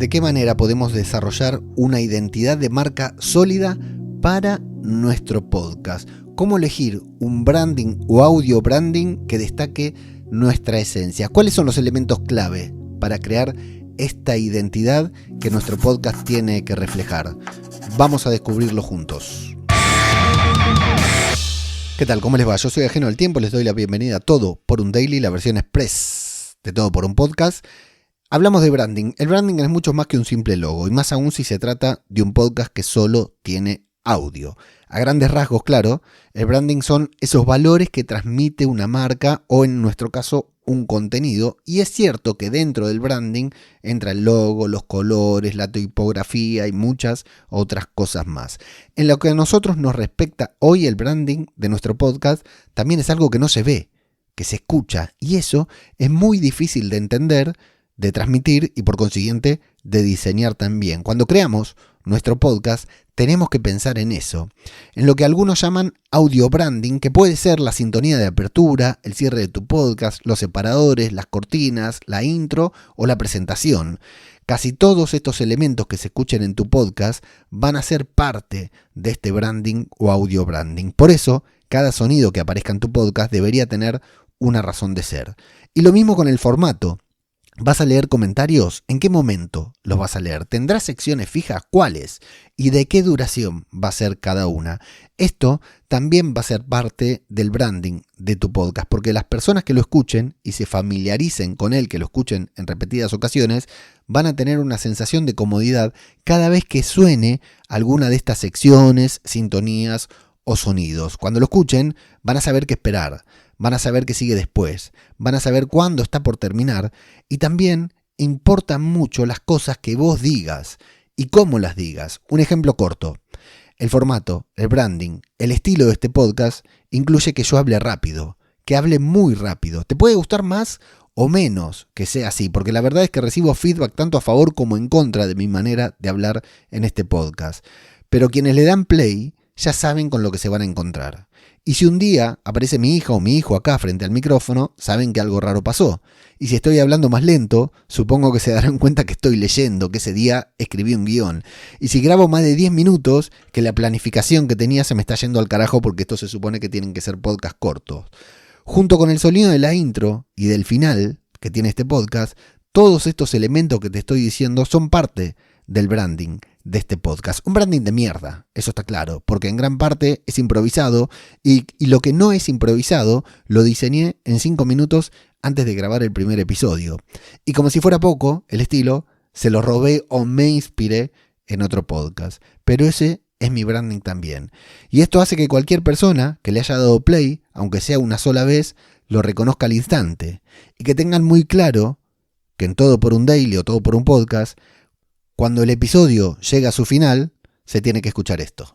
¿De qué manera podemos desarrollar una identidad de marca sólida para nuestro podcast? ¿Cómo elegir un branding o audio branding que destaque nuestra esencia? ¿Cuáles son los elementos clave para crear esta identidad que nuestro podcast tiene que reflejar? Vamos a descubrirlo juntos. ¿Qué tal? ¿Cómo les va? Yo soy Ajeno al Tiempo, les doy la bienvenida a Todo por un Daily, la versión express de Todo por un Podcast. Hablamos de branding. El branding es mucho más que un simple logo, y más aún si se trata de un podcast que solo tiene audio. A grandes rasgos, claro, el branding son esos valores que transmite una marca o, en nuestro caso, un contenido. Y es cierto que dentro del branding entra el logo, los colores, la tipografía y muchas otras cosas más. En lo que a nosotros nos respecta hoy, el branding de nuestro podcast también es algo que no se ve, que se escucha, y eso es muy difícil de entender, de transmitir y por consiguiente de diseñar también. Cuando creamos nuestro podcast tenemos que pensar en eso, en lo que algunos llaman audio branding, que puede ser la sintonía de apertura, el cierre de tu podcast, los separadores, las cortinas, la intro o la presentación. Casi todos estos elementos que se escuchen en tu podcast van a ser parte de este branding o audio branding. Por eso, cada sonido que aparezca en tu podcast debería tener una razón de ser. Y lo mismo con el formato. ¿Vas a leer comentarios? ¿En qué momento los vas a leer? ¿Tendrás secciones fijas? ¿Cuáles? ¿Y de qué duración va a ser cada una? Esto también va a ser parte del branding de tu podcast, porque las personas que lo escuchen y se familiaricen con él, que lo escuchen en repetidas ocasiones, van a tener una sensación de comodidad cada vez que suene alguna de estas secciones, sintonías o sonidos. Cuando lo escuchen, van a saber qué esperar. Van a saber qué sigue después, van a saber cuándo está por terminar, y también importan mucho las cosas que vos digas y cómo las digas. Un ejemplo corto: el formato, el branding, el estilo de este podcast incluye que yo hable rápido, que hable muy rápido. Te puede gustar más o menos que sea así, porque la verdad es que recibo feedback tanto a favor como en contra de mi manera de hablar en este podcast. Pero quienes le dan play ya saben con lo que se van a encontrar. Y si un día aparece mi hija o mi hijo acá frente al micrófono, saben que algo raro pasó. Y si estoy hablando más lento, supongo que se darán cuenta que estoy leyendo, que ese día escribí un guión. Y si grabo más de 10 minutos, que la planificación que tenía se me está yendo al carajo, porque esto se supone que tienen que ser podcasts cortos. Junto con el sonido de la intro y del final que tiene este podcast, todos estos elementos que te estoy diciendo son parte del branding de este podcast. Un branding de mierda, eso está claro, porque en gran parte es improvisado, y lo que no es improvisado lo diseñé en 5 minutos antes de grabar el primer episodio. Y como si fuera poco, el estilo se lo robé o me inspiré en otro podcast. Pero ese es mi branding también. Y esto hace que cualquier persona que le haya dado play, aunque sea una sola vez, lo reconozca al instante. Y que tengan muy claro que en Todo por un Daily o Todo por un Podcast, cuando el episodio llega a su final, se tiene que escuchar esto.